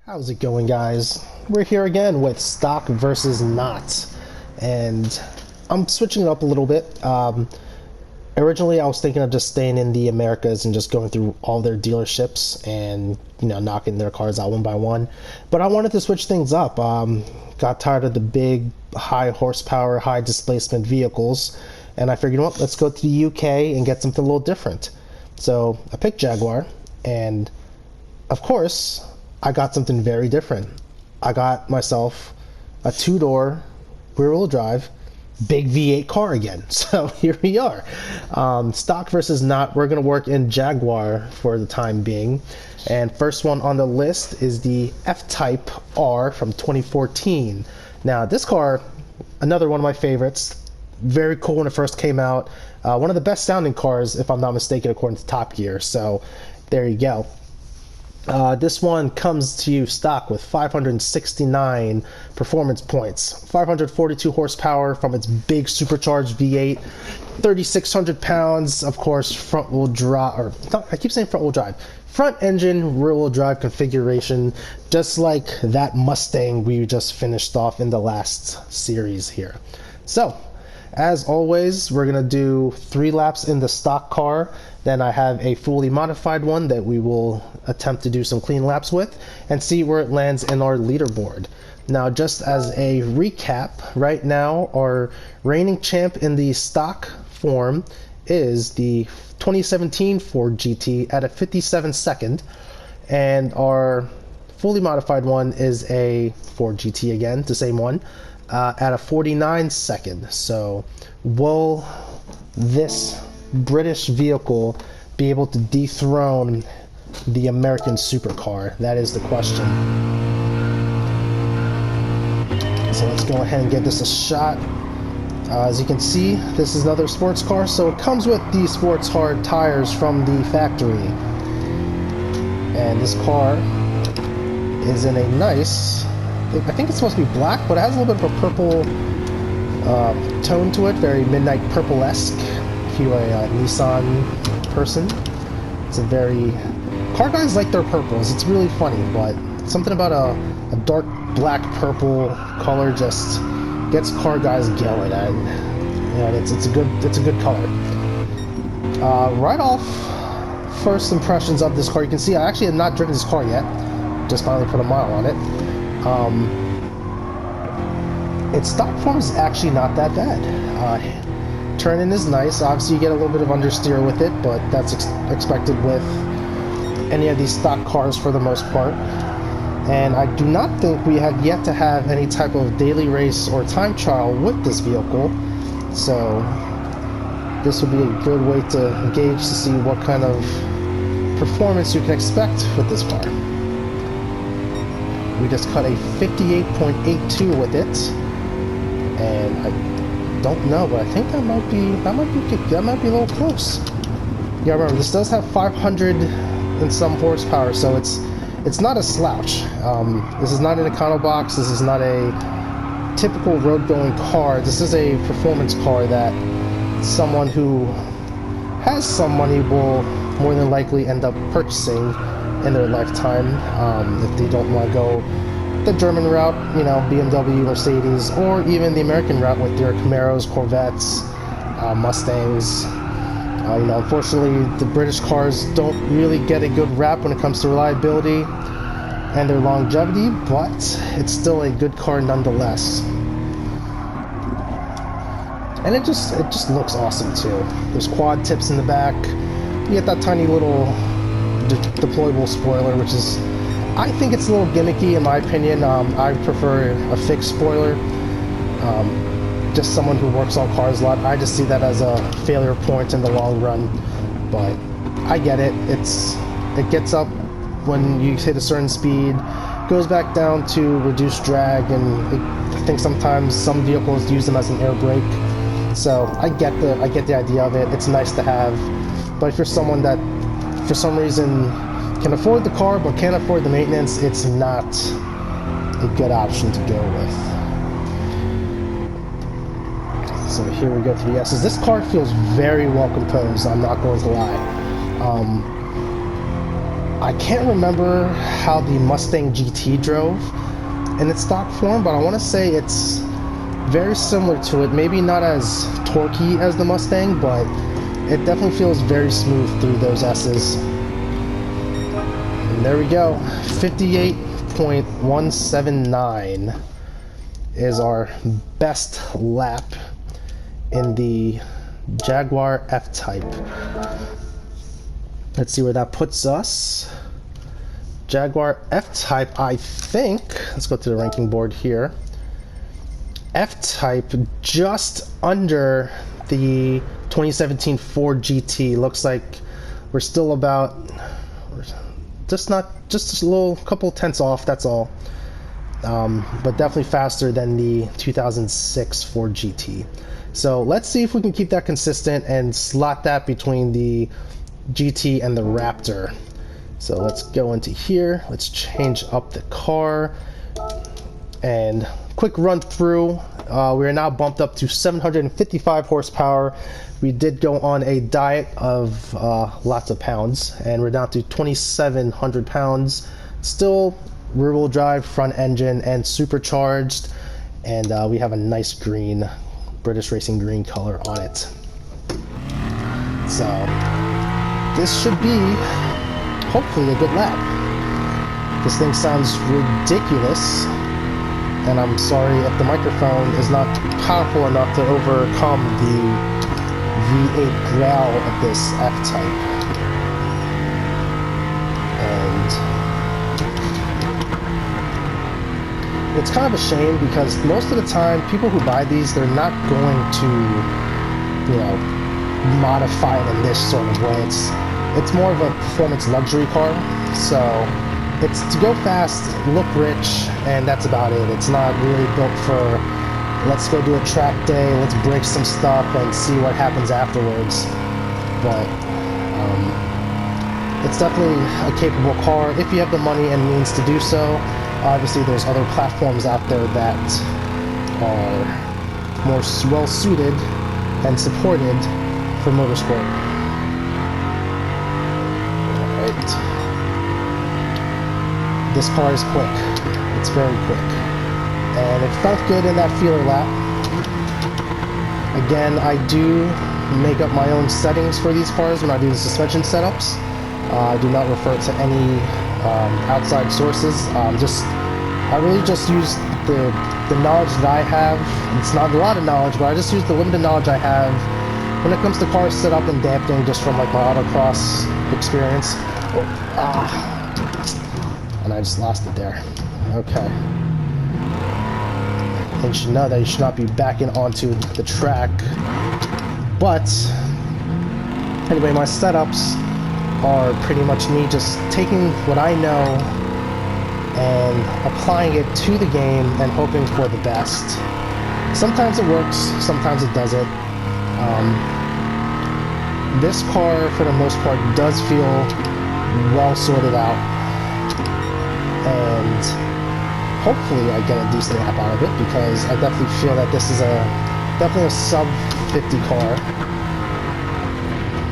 How's it going, guys? We're here again with stock versus not, and I'm switching it up a little bit. Originally I was thinking of just staying in the Americas and just going through all their dealerships and knocking their cars out one by one, but I wanted to switch things up. Got tired of the big high horsepower, high displacement vehicles, and I figured, well, let's go to the UK and get something a little different. So I picked Jaguar, and of course I got something very different. I got myself a two-door rear-wheel drive big V8 car again. So here we are. Stock versus not, we're going to work in Jaguar for the time being. And first one on the list is the F Type R from 2014. Now this car, another one of my favorites. Very cool when it first came out. One of the best sounding cars, if I'm not mistaken, according to Top Gear. So there you go. This one comes to you stock with 569 performance points, 542 horsepower from its big supercharged V8, 3,600 pounds, of course, front-wheel drive, or no, I keep saying front-wheel drive, front engine, rear-wheel drive configuration, just like that Mustang we just finished off in the last series here. So, as always, we're going to do 3 laps in the stock car. Then I have a fully modified one that we will attempt to do some clean laps with and see where it lands in our leaderboard. Now, just as a recap, right now our reigning champ in the stock form is the 2017 Ford GT at a 57-second, and our fully modified one is a Ford GT again, the same one, at a 49-second. So will this British vehicle be able to dethrone the American supercar? That is the question. So let's go ahead and give this a shot. As you can see, this is another sports car, so it comes with the sports hard tires from the factory. And this car is in a nice, I think it's supposed to be black, but it has a little bit of a purple tone to it, very midnight purple-esque. If you're a Nissan person, it's a very, car guys like their purples. It's really funny, but something about a dark black purple color just gets car guys going, and it's a good color. Right off, first impressions of this car, you can see I actually have not driven this car yet. Just finally put a mile on it. Its stock form is actually not that bad. Turn-in is nice. Obviously you get a little bit of understeer with it, but that's expected with any of these stock cars for the most part. And I do not think we have yet to have any type of daily race or time trial with this vehicle, so this would be a good way to gauge to see what kind of performance you can expect with this car. We just cut a 58.82 with it, and I don't know, but I think that might be a little close. Yeah, remember, this does have 500 and some horsepower, so it's not a slouch. This is not an econo box. This is not a typical road-going car. This is a performance car that someone who has some money will more than likely end up purchasing in their lifetime, if they don't want to go the German route, BMW, Mercedes, or even the American route with their Camaros, Corvettes, Mustangs. Unfortunately, the British cars don't really get a good rap when it comes to reliability and their longevity, but it's still a good car nonetheless. And it just looks awesome too. There's quad tips in the back. You get that tiny little deployable spoiler, which is, I think it's a little gimmicky in my opinion. I prefer a fixed spoiler. Just someone who works on cars a lot, I just see that as a failure point in the long run. But I get it. It gets up when you hit a certain speed, goes back down to reduce drag, and I think sometimes some vehicles use them as an air brake. So I get the idea of it. It's nice to have. But if you're someone that for some reason can afford the car but can't afford the maintenance, it's not a good option to go with. So here we go to the S's. This car feels very well composed, I'm not going to lie. I can't remember how the Mustang GT drove in its stock form, but I want to say it's very similar to it. Maybe not as torquey as the Mustang, but it definitely feels very smooth through those S's. And there we go. 58.179 is our best lap in the Jaguar F Type. Let's see where that puts us. Jaguar F Type, I think, let's go to the ranking board here. F Type just under the 2017 Ford GT. Looks like we're still about, just a little couple tenths off, that's all. But definitely faster than the 2006 Ford GT. So let's see if we can keep that consistent and slot that between the GT and the Raptor. So let's go into here, let's change up the car, and quick run through. We are now bumped up to 755 horsepower. We did go on a diet of lots of pounds, and we're down to 2,700 pounds. Still rear-wheel drive, front engine, and supercharged, and we have a nice green, British Racing green color on it. So this should be hopefully a good lap. This thing sounds ridiculous, and I'm sorry if the microphone is not powerful enough to overcome the V8 growl of this F-Type. And it's kind of a shame because most of the time, people who buy these, they're not going to, you know, modify it in this sort of way. It's more of a performance luxury car, so it's to go fast, look rich, and that's about it. It's not really built for, let's go do a track day, let's break some stuff and see what happens afterwards. But it's definitely a capable car if you have the money and means to do so. Obviously, there's other platforms out there that are more well-suited and supported for motorsport. Alright. This car is quick. It's very quick. And it felt good in that feeler lap. Again, I do make up my own settings for these cars when I do the suspension setups. I do not refer to any outside sources. I really just use the knowledge that I have. It's not a lot of knowledge, but I just use the limited knowledge I have when it comes to car setup and damping, just from like my autocross experience. And I just lost it there. Okay. And you should know that you should not be backing onto the track. But anyway, my setups are pretty much me just taking what I know and applying it to the game and hoping for the best. Sometimes it works, sometimes it doesn't. This car, for the most part, does feel well sorted out, and hopefully I get a decent lap out of it, because I definitely feel that this is definitely a sub 50 car.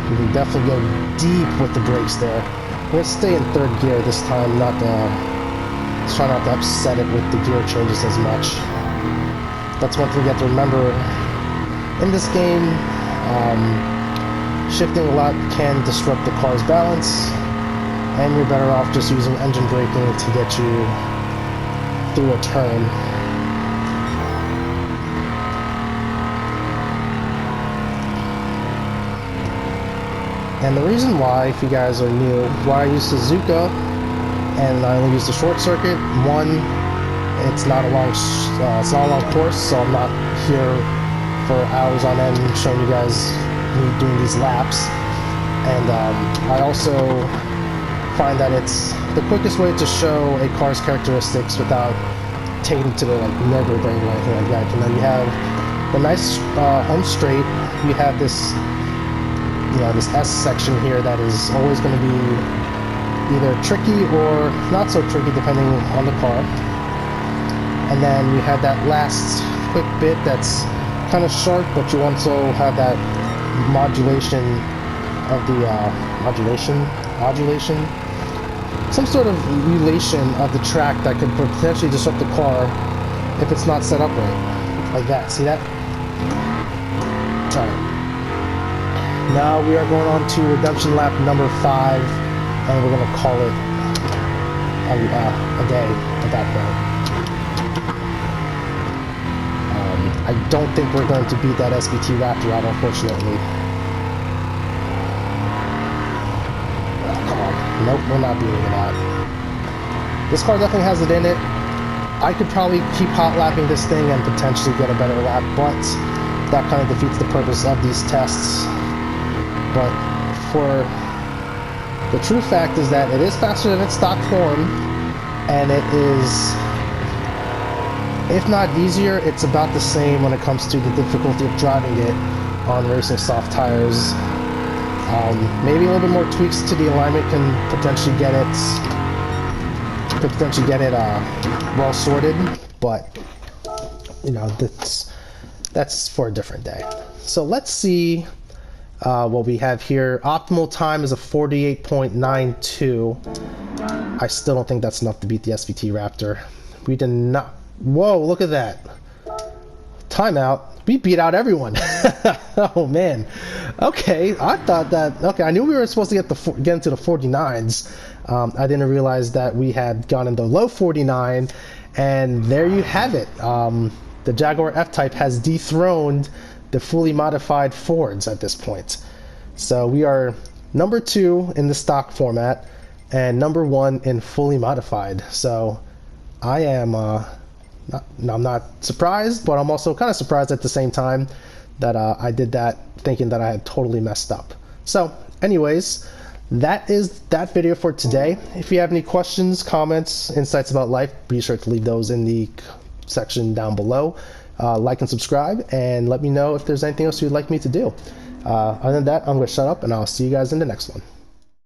You can definitely go deep with the brakes there. I'm going to stay in third gear this time, let's try not to upset it with the gear changes as much. That's one thing you have to remember in this game. Shifting a lot can disrupt the car's balance, and you're better off just using engine braking to get you through a turn. And the reason why, if you guys are new, why I use Suzuka and I only use the short circuit, one, it's not a long course, so I'm not here for hours on end showing you guys me doing these laps. And I also find that it's the quickest way to show a car's characteristics without taking to the Nürburgring or anything like that. You know, you have the nice home straight. You have this, this S section here that is always going to be either tricky or not so tricky depending on the car. And then you have that last quick bit that's kind of sharp, but you also have that modulation of the modulation some sort of relation of the track that could potentially disrupt the car if it's not set up right. Like that. See that? Alright. Now we are going on to redemption lap number 5, and we're going to call it a day at that point. I don't think we're going to beat that SBT Raptor out, unfortunately. Oh, come on. Nope, we're not beating it out. This car definitely has it in it. I could probably keep hot lapping this thing and potentially get a better lap, but that kind of defeats the purpose of these tests. But for the true fact is that it is faster than its stock form, and it is, if not easier, it's about the same when it comes to the difficulty of driving it on racing soft tires. Maybe a little bit more tweaks to the alignment can potentially get it well sorted, but you know, that's for a different day. So let's see what we have here. Optimal time is a 48.92. I still don't think that's enough to beat the SVT Raptor. We did not. Whoa, look at that. Timeout. We beat out everyone. Oh man. Okay, I thought that. Okay, I knew we were supposed to get into the 49s. I didn't realize that we had gone into low 49, and there you have it. The Jaguar F Type has dethroned the fully modified Fords at this point. So we are number 2 in the stock format and number 1 in fully modified. So I am I'm not surprised, but I'm also kind of surprised at the same time that I did that thinking that I had totally messed up. So anyways, that is that video for today. If you have any questions, comments, insights about life, be sure to leave those in the section down below. Like and subscribe, and let me know if there's anything else you'd like me to do. Other than that, I'm going to shut up, and I'll see you guys in the next one.